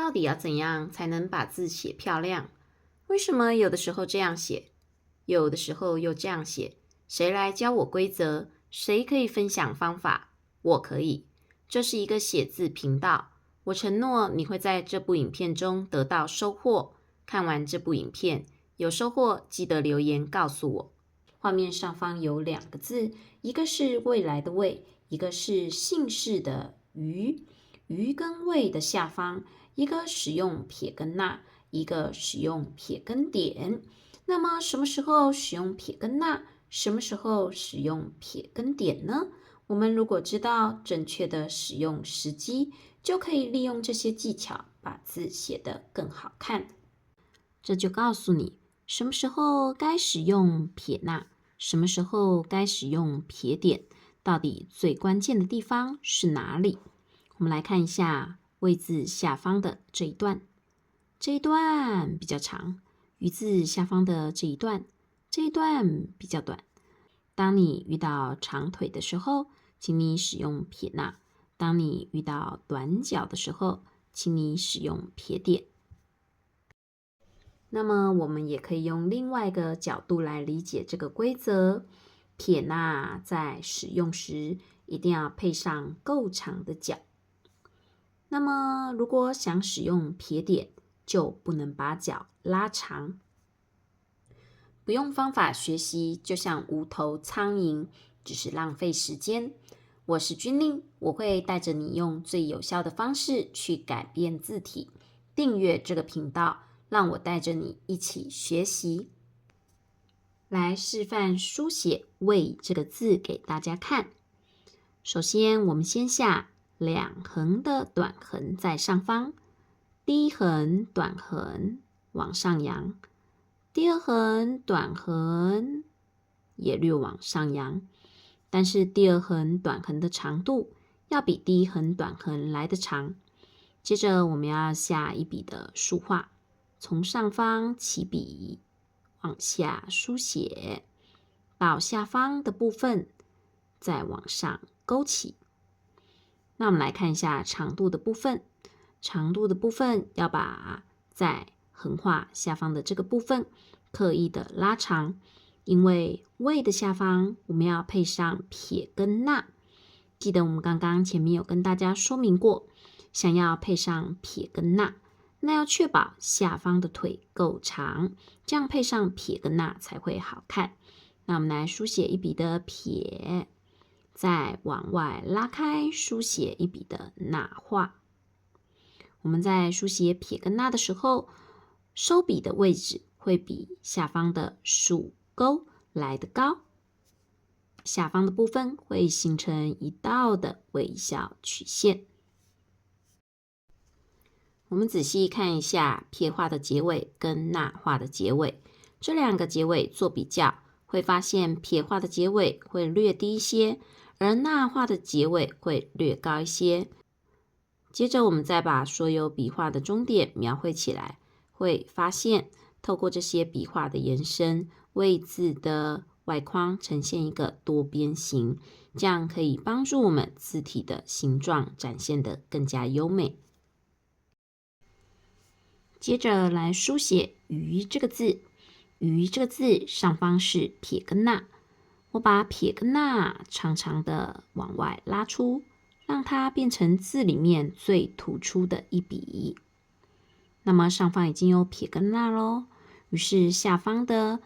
到底要怎样才能把字写漂亮？为什么有的时候这样写，有的时候又这样写？谁来教我规则？谁可以分享方法？我可以。这是一个写字频道，我承诺你会在这部影片中得到收获。看完这部影片，有收获记得留言告诉我。画面上方有2个字，一个是未来的未，一个是姓氏的于。于跟未的下方，一个使用撇跟捺，一个使用撇跟点。那么什么时候使用撇跟捺？什么时候使用撇跟点呢？我们如果知道正确的使用时机，就可以利用这些技巧把字写得更好看。这就告诉你什么时候该使用撇捺，什么时候该使用撇点，到底最关键的地方是哪里？我们来看一下谓字下方的这一段，这一段比较长，于字下方的这一段比较短。当你遇到长腿的时候，请你使用撇捺；当你遇到短脚的时候，请你使用撇点。那么我们也可以用另外一个角度来理解这个规则。撇捺在使用时一定要配上够长的脚。那么如果想使用撇点，就不能把脚拉长。不用方法学习，就像无头苍蝇，只是浪费时间。我是君令，我会带着你用最有效的方式去改变字体。订阅这个频道，让我带着你一起学习。来示范书写“未”这个字给大家看。首先，我们先下2横的短横在上方，第一横短横往上扬，第二横短横也略往上扬，但是第二横短横的长度要比第一横短横来得长。接着我们要下一笔的书画，从上方起笔往下书写，到下方的部分再往上勾起。那我们来看一下长度的部分，长度的部分要把在横画下方的这个部分刻意的拉长，因为未的下方我们要配上撇跟捺。记得我们刚刚前面有跟大家说明过，想要配上撇跟捺，那要确保下方的腿够长，这样配上撇跟捺才会好看。那我们来书写一笔的撇，再往外拉开书写一笔的捺画。我们在书写撇跟捺的时候，收笔的位置会比下方的属钩来得高，下方的部分会形成一道的微笑曲线。我们仔细看一下撇画的结尾跟捺画的结尾，这2个结尾做比较，会发现撇画的结尾会略低一些，而捺画的结尾会略高一些。接着我们再把所有笔画的终点描绘起来，会发现透过这些笔画的延伸，为字的外框呈现一个多边形，这样可以帮助我们字体的形状展现得更加优美。接着来书写“于”这个字，“于”这个字上方是撇跟捺，我把撇跟捺长长的往外拉出，让它变成字里面最突出的一笔。那么上方已经有撇跟捺咯，于是下方的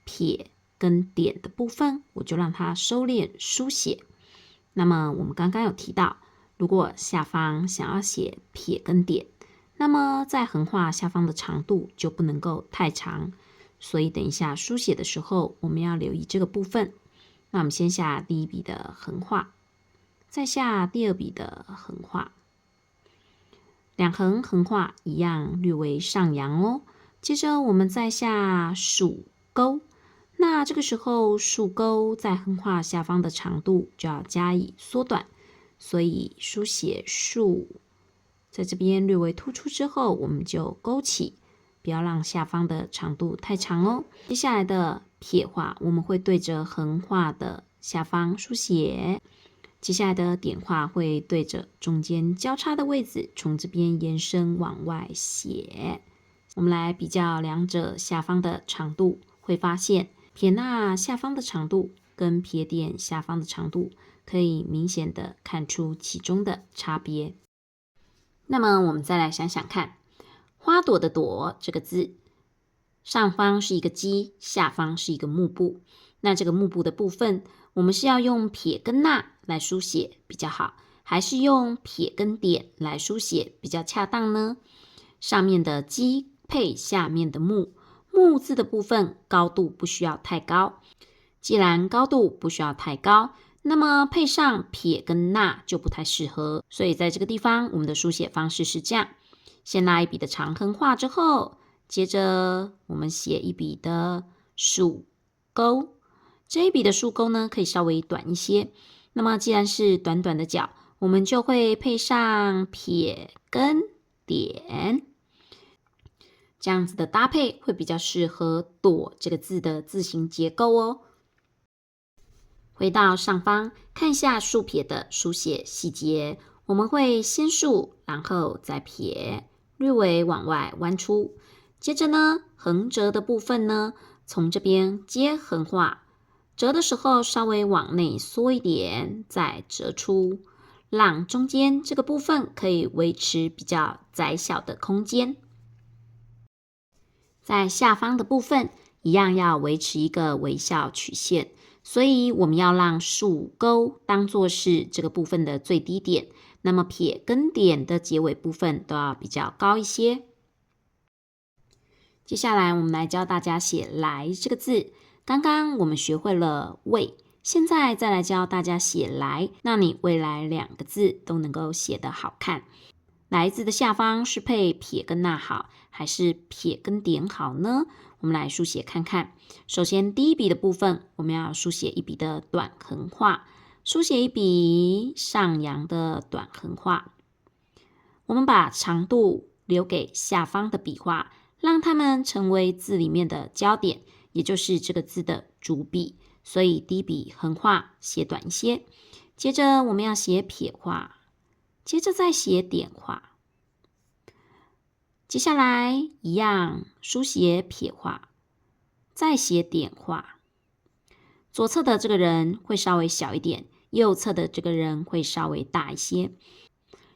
撇跟点的部分，我就让它收敛书写。那么我们刚刚有提到，如果下方想要写撇跟点，那么在横画下方的长度就不能够太长，所以等一下书写的时候，我们要留意这个部分。那我们先下第一笔的横画，再下第2笔的横画，2横横画一样略微上扬哦。接着我们再下属钩，那这个时候属钩在横画下方的长度就要加以缩短，所以书写属在这边略微突出之后，我们就勾起，不要让下方的长度太长哦。接下来的撇画，我们会对着横画的下方书写接下来的点画会对着中间交叉的位置，从这边延伸往外写。我们来比较两者下方的长度，会发现撇捺下方的长度跟撇点下方的长度可以明显的看出其中的差别。那么我们再来想想看，花朵的朵这个字，上方是一个鸡，下方是一个幕布。那这个幕布的部分，我们是要用撇跟捺来书写比较好，还是用撇跟点来书写比较恰当呢？上面的鸡配下面的木，木字的部分高度不需要太高。既然高度不需要太高，那么配上撇跟捺就不太适合。所以在这个地方，我们的书写方式是这样：先拉一笔的长横画之后，接着我们写一笔的竖钩。这一笔的竖钩呢，可以稍微短一些。那么既然是短短的角，我们就会配上撇跟点，这样子的搭配会比较适合朵这个字的字形结构哦。回到上方，看一下竖撇的书写细节，我们会先竖，然后再撇，略微往外弯出。接着呢，横折的部分呢，从这边接横画，折的时候稍微往内缩一点，再折出，让中间这个部分可以维持比较窄小的空间。在下方的部分，一样要维持一个微笑曲线，所以我们要让竖钩当作是这个部分的最低点，那么撇跟点的结尾部分都要比较高一些。接下来我们来教大家写来这个字，刚刚我们学会了未，现在再来教大家写来，让你未来两个字都能够写得好看。来字的下方是配撇跟捺好，还是撇跟点好呢？我们来书写看看。首先第一笔的部分，我们要书写一笔的短横画，书写一笔上扬的短横画。我们把长度留给下方的笔画，让它们成为字里面的焦点，也就是这个字的主笔。所以第一笔横画写短一些，接着我们要写撇画，接着再写点画。接下来一样书写撇画，再写点画。左侧的这个人会稍微小一点，右侧的这个人会稍微大一些。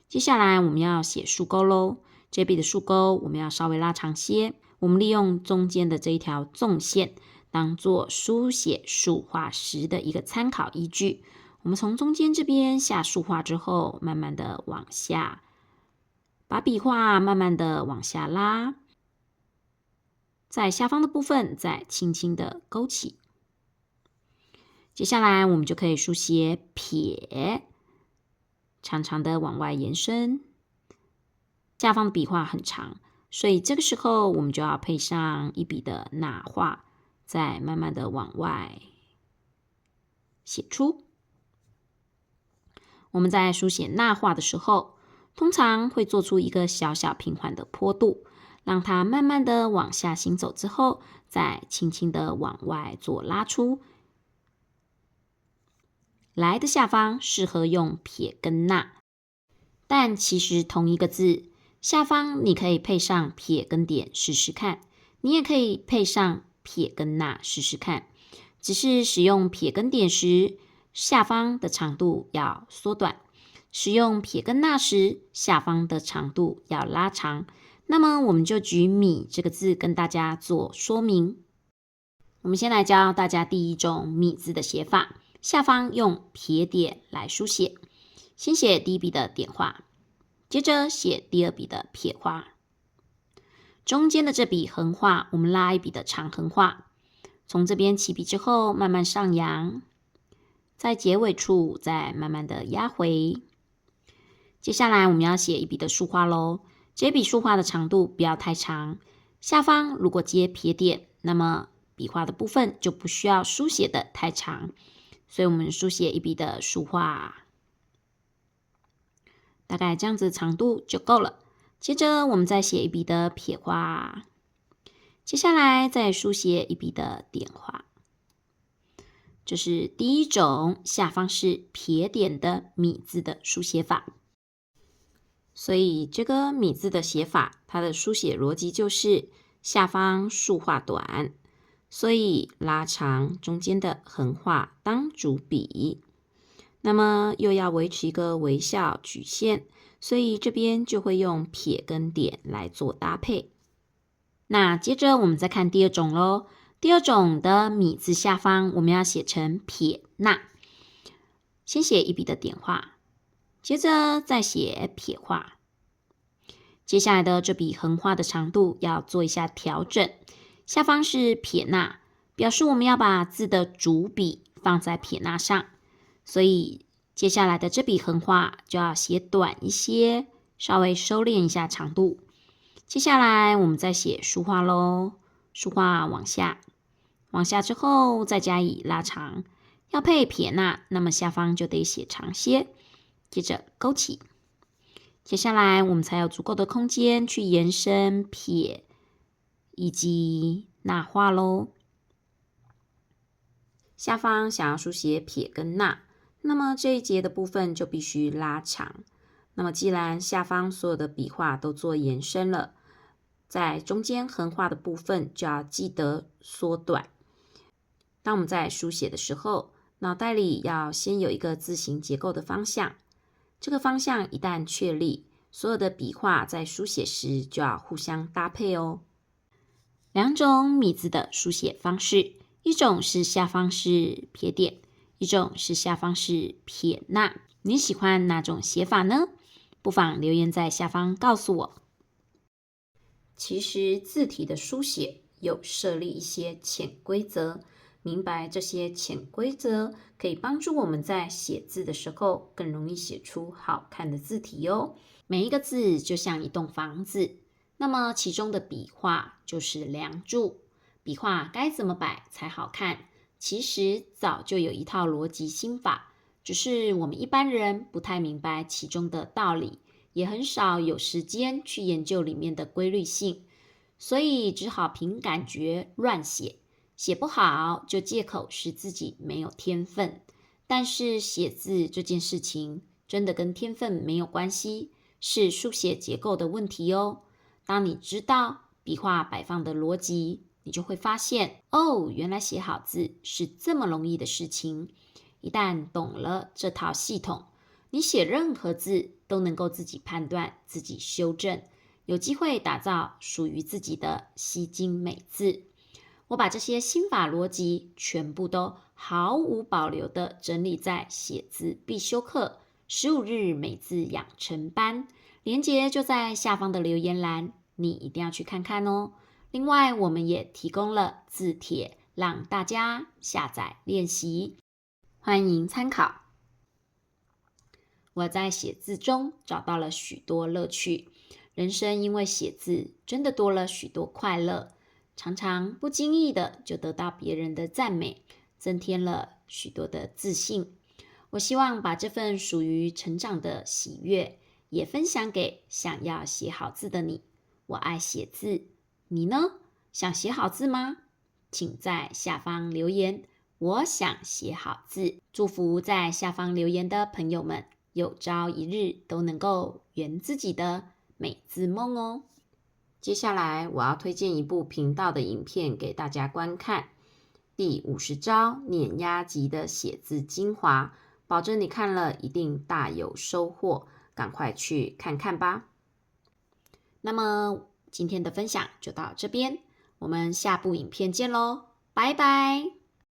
接下来我们要写竖钩咯，这笔的竖钩我们要稍微拉长些，我们利用中间的这一条纵线当做书写竖画时的一个参考依据。我们从中间这边下竖画之后，慢慢的往下，把笔画慢慢的往下拉，在下方的部分再轻轻的勾起。接下来我们就可以书写撇，长长的往外延伸，下方的笔画很长，所以这个时候我们就要配上一笔的捺画，再慢慢的往外写出。我们在书写捺画的时候，通常会做出一个小小平缓的坡度，让它慢慢的往下行走之后，再轻轻的往外做拉出。来的下方适合用撇跟捺，但其实同一个字下方你可以配上撇跟点试试看，你也可以配上撇跟捺试试看，只是使用撇跟点时，下方的长度要缩短，使用撇跟捺时，下方的长度要拉长。那么我们就举米这个字跟大家做说明。我们先来教大家第一种米字的写法，下方用撇点来书写，先写第一笔的点画，接着写第二笔的撇画，中间的这笔横画我们拉一笔的长横画，从这边起笔之后慢慢上扬，在结尾处再慢慢的压回。接下来我们要写一笔的竖画咯，这笔竖画的长度不要太长，下方如果接撇点，那么笔画的部分就不需要书写的太长，所以我们书写一笔的竖画，大概这样子长度就够了。接着我们再写一笔的撇画，接下来再书写一笔的点画。这是第一种下方是撇点的米字的书写法。所以这个米字的写法，它的书写逻辑就是下方竖画短，所以拉长中间的横画当主笔。那么又要维持一个微笑曲线，所以这边就会用撇跟点来做搭配。那接着我们再看第二种咯。第二种的米字下方我们要写成撇捺，先写一笔的点画，接着再写撇画。接下来的这笔横画的长度要做一下调整，下方是撇捺，表示我们要把字的主笔放在撇捺上，所以接下来的这笔横画就要写短一些，稍微收敛一下长度。接下来我们再写竖画咯，竖画往下，往下之后再加以拉长，要配撇捺，那么下方就得写长些，接着勾起。接下来我们才有足够的空间去延伸撇以及捺画咯。下方想要书写撇跟捺，那么这一节的部分就必须拉长。那么既然下方所有的笔画都做延伸了，在中间横画的部分就要记得缩短。当我们在书写的时候，脑袋里要先有一个字形结构的方向，这个方向一旦确立，所有的笔画在书写时就要互相搭配哦。两种米字的书写方式，一种是下方是撇点，一种是下方是撇捺。你喜欢哪种写法呢？不妨留言在下方告诉我。其实字体的书写有设立一些潜规则，明白这些潜规则可以帮助我们在写字的时候更容易写出好看的字体哦。每一个字就像一栋房子，那么其中的笔画就是梁柱，笔画该怎么摆才好看，其实早就有一套逻辑心法，只是我们一般人不太明白其中的道理，也很少有时间去研究里面的规律性，所以只好凭感觉乱写，写不好就借口是自己没有天分。但是写字这件事情真的跟天分没有关系，是书写结构的问题哦。当你知道笔画摆放的逻辑，你就会发现，哦，原来写好字是这么容易的事情。一旦懂了这套系统，你写任何字都能够自己判断、自己修正，有机会打造属于自己的吸睛美字。我把这些心法逻辑全部都毫无保留地整理在写字必修课15日美字养成班，连结就在下方的留言栏，你一定要去看看哦。另外，我们也提供了字帖让大家下载练习，欢迎参考。我在写字中找到了许多乐趣，人生因为写字真的多了许多快乐，常常不经意的就得到别人的赞美，增添了许多的自信。我希望把这份属于成长的喜悦也分享给想要写好字的你。我爱写字，你呢？想写好字吗？请在下方留言，我想写好字。祝福在下方留言的朋友们有朝一日都能够圆自己的美字梦哦。接下来我要推荐一部频道的影片给大家观看，第50招碾压级的写字精华，保证你看了一定大有收获，赶快去看看吧。那么今天的分享就到这边，我们下部影片见咯，拜拜。